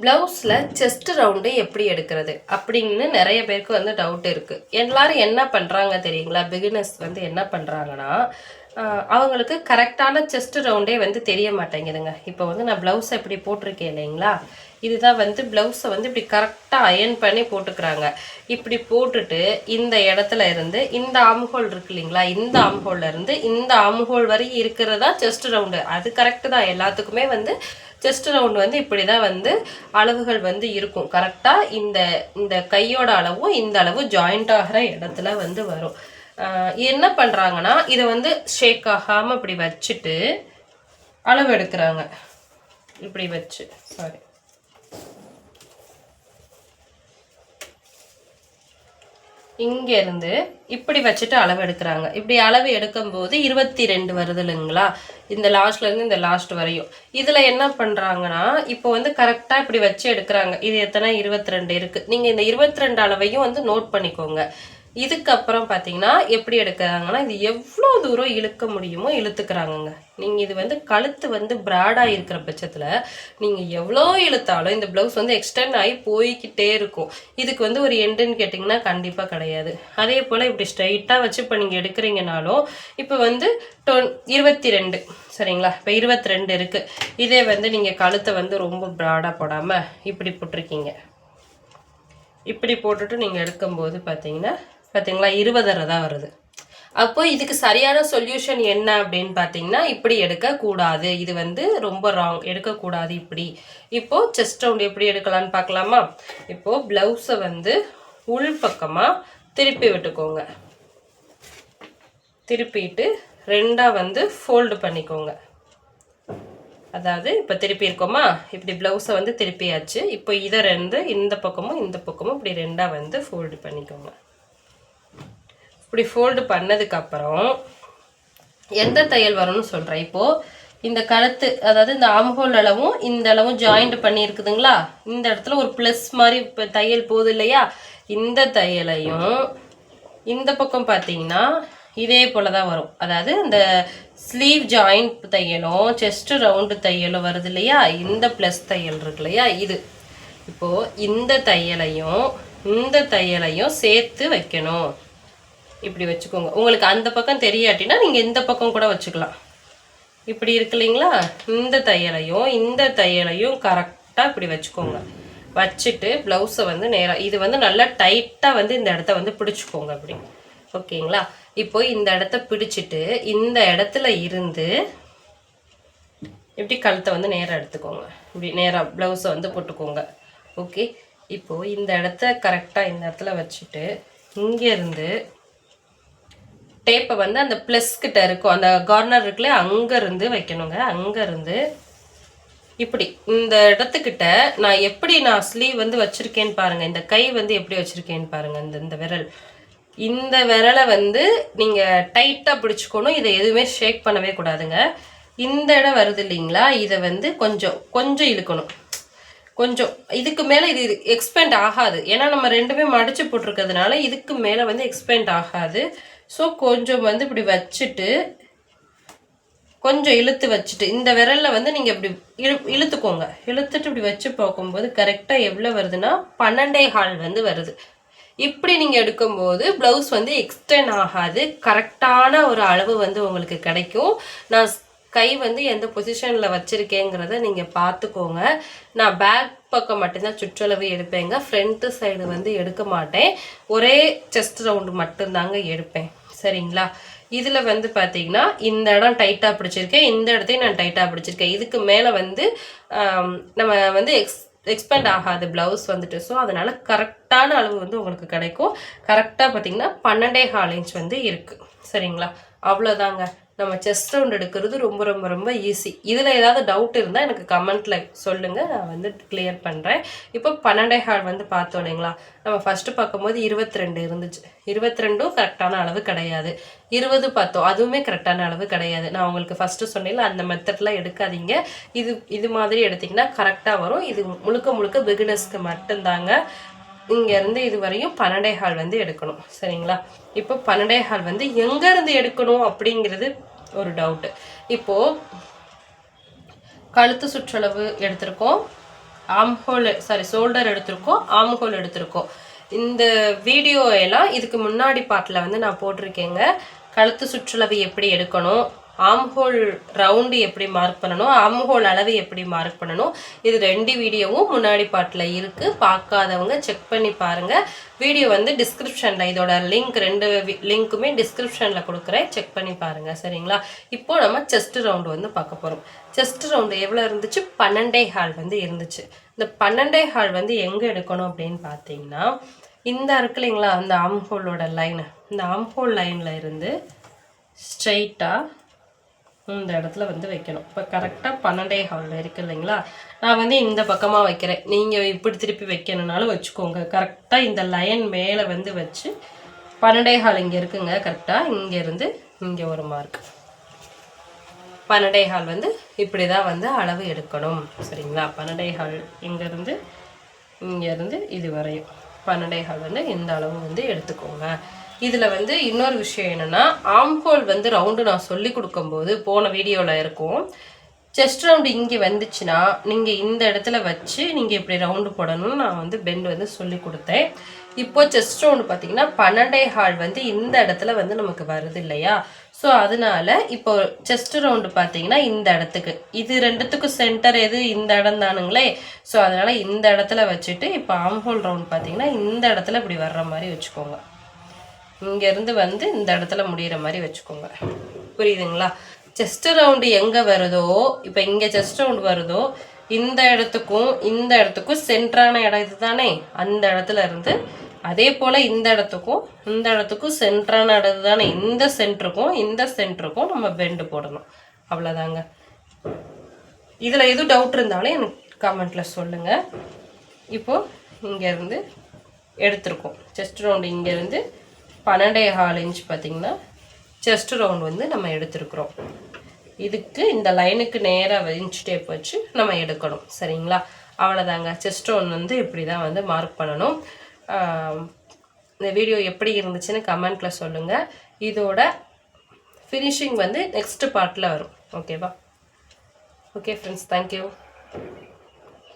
ப்ளவுஸில் chest round எப்படி எடுக்கிறது அப்படின்னு நிறைய பேருக்கு வந்து டவுட் இருக்குது. எல்லாரும் என்ன பண்ணுறாங்க தெரியுங்களா? பிகினர்ஸ் வந்து என்ன பண்ணுறாங்கன்னா, அவங்களுக்கு கரெக்டான செஸ்ட் ரவுண்டே வந்து தெரிய மாட்டேங்குதுங்க. இப்போ வந்து நான் ப்ளவுஸை இப்படி போட்டிருக்கேன் இல்லைங்களா? இதுதான் வந்து ப்ளவுஸை வந்து இப்படி கரெக்டாக அயன் பண்ணி போட்டுக்கிறாங்க. இப்படி போட்டுட்டு இந்த இடத்துல இருந்து இந்த ஆம்ஹோல் இருக்கு இல்லைங்களா? இந்த ஆம்ஹோல்ல இருந்து இந்த ஆம்ஹோல் வரை இருக்கிறதா செஸ்ட் ரவுண்டு. அது கரெக்டு தான், எல்லாத்துக்குமே வந்து செஸ்ட் ரவுண்ட் வந்து இப்படி தான் வந்து அளவுகள் வந்து இருக்கும். கரெக்டாக இந்த இந்த கையோட அளவும் இந்த அளவும் ஜாயிண்ட் ஆகிற இடத்துல வந்து வரும். என்ன பண்ணுறாங்கன்னா, இதை வந்து ஷேக் ஆகாமல் இப்படி வச்சுட்டு அளவு எடுக்கிறாங்க. இப்படி வச்சு இங்கேருந்து இப்படி வச்சுட்டு அளவு எடுக்கிறாங்க. இப்படி அளவு எடுக்கும்போது 22 வருது இல்லைங்களா? இந்த லாஸ்ட்லேருந்து இந்த லாஸ்ட் வரையும். இதில் என்ன பண்ணுறாங்கன்னா, இப்போ வந்து கரெக்டாக இப்படி வச்சு எடுக்கிறாங்க. இது எத்தனை? 22 இருக்குது. நீங்கள் இந்த 22 அளவையும் வந்து நோட் பண்ணிக்கோங்க. இதுக்கப்புறம் பார்த்தீங்கன்னா எப்படி எடுக்கிறாங்கன்னா, இது எவ்வளோ தூரம் இழுக்க முடியுமோ இழுத்துக்கிறாங்கங்க. நீங்கள் இது வந்து கழுத்து வந்து ப்ராடாக இருக்கிற பட்சத்தில் நீங்கள் எவ்வளோ இழுத்தாலும் இந்த ப்ளவுஸ் வந்து எக்ஸ்டெண்ட் ஆகி போய்கிட்டே இருக்கும். இதுக்கு வந்து ஒரு எண்டுன்னு கேட்டிங்கன்னா கண்டிப்பாக கிடையாது. அதே போல் இப்படி ஸ்ட்ரைட்டாக வச்சு இப்போ நீங்கள் எடுக்கிறீங்கனாலும் இப்போ வந்து 22 சரிங்களா? இப்போ 22 இருக்குது. இதே வந்து நீங்கள் கழுத்தை வந்து ரொம்ப ப்ராடாக போடாமல் இப்படி போட்டிருக்கீங்க. இப்படி போட்டுட்டு நீங்கள் எடுக்கும்போது பார்த்தீங்களா 20 தான் வருது. அப்போ இதுக்கு சரியான சொல்யூஷன் என்ன அப்படின்னு பார்த்தீங்கன்னா, இப்படி எடுக்கக்கூடாது. இது வந்து ரொம்ப ராங், எடுக்கக்கூடாது இப்படி. இப்போ செஸ்ட் ரவுண்ட் எப்படி எடுக்கலான்னு பார்க்கலாமா? இப்போ பிளவுஸை வந்து உள் பக்கமாக திருப்பி விட்டுக்கோங்க. திருப்பிட்டு ரெண்டாக வந்து ஃபோல்டு பண்ணிக்கோங்க. அதாவது இப்போ திருப்பி இருக்கோமா, இப்படி ப்ளவுஸை வந்து திருப்பியாச்சு. இப்போ இதை இந்த பக்கமும் இந்த பக்கமும் இப்படி ரெண்டாக வந்து ஃபோல்டு பண்ணிக்கோங்க. இப்படி ஃபோல்டு பண்ணதுக்கப்புறம் எந்த தையல் வரும்னு சொல்கிறேன். இப்போது இந்த கழுத்து, அதாவது இந்த ஆம்ஹோல் அளவும் இந்த அளவும் ஜாயிண்ட் பண்ணியிருக்குதுங்களா? இந்த இடத்துல ஒரு ப்ளஸ் மாதிரி இப்போ தையல் போகுது இல்லையா? இந்த தையலையும் இந்த பக்கம் பார்த்தீங்கன்னா இதே போல தான் வரும். அதாவது இந்த ஸ்லீவ் ஜாயிண்ட் தையலும் செஸ்ட் ரவுண்டு தையலும் வருது இல்லையா? இந்த ப்ளஸ் தையல் இருக்கு இல்லையா? இது இப்போது இந்த தையலையும் சேர்த்து வைக்கணும். இப்படி வச்சுக்கோங்க. உங்களுக்கு அந்த பக்கம் தெரியாட்டினா நீங்கள் இந்த பக்கம் கூட வச்சுக்கலாம். இப்படி இருக்கு இல்லைங்களா? இந்த தையலையும் கரெக்டாக இப்படி வச்சுக்கோங்க. வச்சுட்டு ப்ளவுஸை வந்து நேராக, இது வந்து நல்லா டைட்டாக வந்து இந்த இடத்த வந்து பிடிச்சிக்கோங்க அப்படி. ஓகேங்களா? இப்போ இந்த இடத்த பிடிச்சிட்டு இந்த இடத்துல இருந்து இப்படி கழுத்தை வந்து நேராக எடுத்துக்கோங்க. இப்படி நேராக ப்ளவுஸை வந்து போட்டுக்கோங்க. ஓகே, இப்போது இந்த இடத்த கரெக்டாக இந்த இடத்துல வச்சுட்டு இங்கேருந்து டேப்பை வந்து அந்த ப்ளஸ் கிட்ட இருக்கும், அந்த கார்னர் இருக்குல்ல, அங்கேருந்து வைக்கணுங்க. அங்கேருந்து இப்படி இந்த இடத்துக்கிட்ட நான் ஸ்லீவ் வந்து வச்சுருக்கேன்னு பாருங்கள். இந்த கை வந்து எப்படி வச்சுருக்கேன்னு பாருங்கள். இந்த விரல், இந்த விரலை வந்து நீங்கள் டைட்டாக பிடிச்சிக்கணும். இதை எதுவுமே ஷேக் பண்ணவே கூடாதுங்க. இந்த இடம் வருது இல்லைங்களா? இதை வந்து கொஞ்சம் இழுக்கணும். கொஞ்சம் இதுக்கு மேலே இது எக்ஸ்பேண்ட் ஆகாது. ஏன்னா நம்ம ரெண்டுமே மடித்து போட்டிருக்கிறதுனால இதுக்கு மேலே வந்து எக்ஸ்பேண்ட் ஆகாது. ஸோ கொஞ்சம் வந்து இப்படி வச்சுட்டு கொஞ்சம் இழுத்து வச்சுட்டு இந்த விரலில் வந்து நீங்கள் இப்படி இழுத்துக்கோங்க. இழுத்துட்டு இப்படி வச்சு பார்க்கும்போது கரெக்டாக எவ்வளோ வருதுன்னா 12.25 வந்து வருது. இப்படி நீங்கள் எடுக்கும்போது ப்ளவுஸ் வந்து எக்ஸ்டெண்ட் ஆகாது. கரெக்டான ஒரு அளவு வந்து உங்களுக்கு கிடைக்கும். நான் கை வந்து எந்த பொசிஷனில் வச்சுருக்கேங்கிறத நீங்கள் பார்த்துக்கோங்க. நான் பேக் பக்கம் மட்டும்தான் சுற்றளவு எடுப்பேங்க. ஃப்ரண்ட்டு சைடு வந்து எடுக்க மாட்டேன். ஒரே செஸ்ட் ரவுண்டு மட்டும்தாங்க எடுப்பேன். சரிங்களா? இதில் வந்து பார்த்தீங்கன்னா இந்த இடம் டைட்டாக பிடிச்சிருக்கேன், இந்த இடத்தையும் நான் டைட்டாக பிடிச்சிருக்கேன். இதுக்கு மேலே வந்து நம்ம வந்து எக்ஸ்பேண்ட் ஆகாது ப்ளவுஸ் வந்துட்டு. ஸோ அதனால் கரெக்டான அளவு வந்து உங்களுக்கு கிடைக்கும். கரெக்டாக பார்த்தீங்கன்னா 12.25 இன்ச் வந்து இருக்குது. சரிங்களா? அவ்வளோதாங்க. நம்ம செஸ்ட் ரவுண்ட் எடுக்கிறது ரொம்ப ரொம்ப ரொம்ப ஈஸி. இதில் ஏதாவது டவுட் இருந்தால் எனக்கு கமெண்ட்டில் சொல்லுங்கள், நான் வந்து கிளியர் பண்ணுறேன். இப்போ 12.25 வந்து பார்த்தோம் இல்லைங்களா? நம்ம ஃபஸ்ட்டு பார்க்கும்போது 22 இருந்துச்சு. 22ம் கரெக்டான அளவு கிடையாது. 20 பார்த்தோம், அதுவுமே கரெக்டான அளவு கிடையாது. நான் உங்களுக்கு ஃபஸ்ட்டு சொன்னேன்ல, அந்த மெத்தட்லாம் எடுக்காதீங்க. இது மாதிரி எடுத்திங்கன்னா கரெக்டாக வரும். இது முழுக்க பிகினர்ஸ்க்கு மட்டும்தாங்க. இங்கேருந்து இது வரையும் 12.25 வந்து எடுக்கணும். சரிங்களா? இப்போ 12.25 வந்து எங்கேருந்து எடுக்கணும் அப்படிங்கிறது ஒரு டவுட்டு. இப்போது கழுத்து சுற்றளவு எடுத்திருக்கோம், ஷோல்டர் எடுத்திருக்கோம், ஆர்ம் ஹோல் எடுத்திருக்கோம். இந்த வீடியோ எல்லாம் இதுக்கு முன்னாடி பார்ட்டில் வந்து நான் போட்டிருக்கேங்க. கழுத்து சுற்றளவு எப்படி எடுக்கணும், ஆர்ம் ஹோல் ரவுண்டு எப்படி மார்க் பண்ணணும், ஆர்ம் ஹோல் அளவு எப்படி மார்க் பண்ணணும், இது 2 வீடியோவும் முன்னாடி பார்ட்டில் இருக்குது. பார்க்காதவங்க செக் பண்ணி பாருங்கள். வீடியோ வந்து டிஸ்கிரிப்ஷனில், இதோட லிங்க் 2 லிங்க்குமே டிஸ்கிரிப்ஷனில் கொடுக்குறேன், செக் பண்ணி பாருங்கள். சரிங்களா? இப்போது நம்ம செஸ்ட் ரவுண்டு வந்து பார்க்க போகிறோம். செஸ்ட் ரவுண்டு எவ்வளோ இருந்துச்சு? 12.5 வந்து இருந்துச்சு. இந்த 12.5 வந்து எங்கே எடுக்கணும் அப்படின்னு பார்த்தீங்கன்னா, இந்த இருக்கு இல்லைங்களா, அந்த ஆர்ம் ஹோலோட லைனு, இந்த ஆர்ம் ஹோல் லைனில் இருந்து ஸ்ட்ரெயிட்டாக இந்த இடத்துல வந்து வைக்கணும். இப்போ கரெக்டாக 12.5 இருக்குது இல்லைங்களா, நான் வந்து இந்த பக்கமாக வைக்கிறேன். நீங்கள் இப்படி திருப்பி வைக்கணுன்னாலும் வச்சுக்கோங்க. கரெக்டாக இந்த லைன் மேலே வந்து வச்சு 12.5 இங்கே இருக்குங்க. கரெக்டாக இங்கேருந்து இங்கே ஒரு மார்க் 12.5 வந்து இப்படி தான் வந்து அளவு எடுக்கணும். சரிங்களா? 12.5 இங்கேருந்து இது வரையும் 12.5 வந்து இந்த அளவு வந்து எடுத்துக்கோங்க. இதில் வந்து இன்னொரு விஷயம் என்னென்னா, ஆர்ம் ஹோல் வந்து ரவுண்டு நான் சொல்லி கொடுக்கும்போது போன வீடியோவில் இருக்கும். செஸ்ட் ரவுண்டு இங்கே வந்துச்சுன்னா நீங்கள் இந்த இடத்துல வச்சு நீங்கள் இப்படி ரவுண்டு போடணும்னு நான் வந்து பெண்ட் வந்து சொல்லி கொடுத்தேன். இப்போ செஸ்ட் ரவுண்டு பார்த்தீங்கன்னா 12.5 வந்து இந்த இடத்துல வந்து நமக்கு வருது இல்லையா, ஸோ அதனால இப்போ செஸ்ட் ரவுண்டு பார்த்தீங்கன்னா இந்த இடத்துக்கு, இது 2த்துக்கும் சென்டர் எது? இந்த இடம் தானுங்களே. ஸோ அதனால் இந்த இடத்துல வச்சுட்டு இப்போ ஆர்ம் ஹோல் ரவுண்டு பார்த்தீங்கன்னா இந்த இடத்துல இப்படி வர்ற மாதிரி வச்சுக்கோங்க. இங்கேருந்து வந்து இந்த இடத்துல முடிகிற மாதிரி வச்சுக்கோங்க. புரியுதுங்களா? செஸ்ட் ரவுண்டு எங்கே வருதோ, இப்போ இங்கே செஸ்ட் ரவுண்டு வருதோ, இந்த இடத்துக்கும் சென்டரான இடம் இது தானே, அந்த இடத்துல இருந்து அதே போல் இந்த இடத்துக்கும் சென்டரான இடம் தானே, இந்த சென்டருக்கும் நம்ம பெண்டு போடணும். அவ்வளோதாங்க. இதில் எதுவும் டவுட் இருந்தாலும் எனக்கு கமெண்ட்டில் சொல்லுங்கள். இப்போது இங்கேருந்து எடுத்திருக்கோம் செஸ்ட் ரவுண்டு, இங்கேருந்து 12.5 இன்ச் பார்த்திங்கன்னா செஸ்ட் ரவுண்ட் வந்து நம்ம எடுத்துருக்குறோம். இதுக்கு இந்த லைனுக்கு நேராக இன்ச் டேப் வச்சு நம்ம எடுக்கணும். சரிங்களா? அவ்வளோதாங்க. செஸ்ட் ரவுண்ட் வந்து இப்படி தான் வந்து மார்க் பண்ணணும். இந்த வீடியோ எப்படி இருந்துச்சுன்னு கமெண்ட்டில் சொல்லுங்கள். இதோட ஃபினிஷிங் வந்து நெக்ஸ்ட் பார்ட்டில் வரும். ஓகேவா? Okay friends, thank you.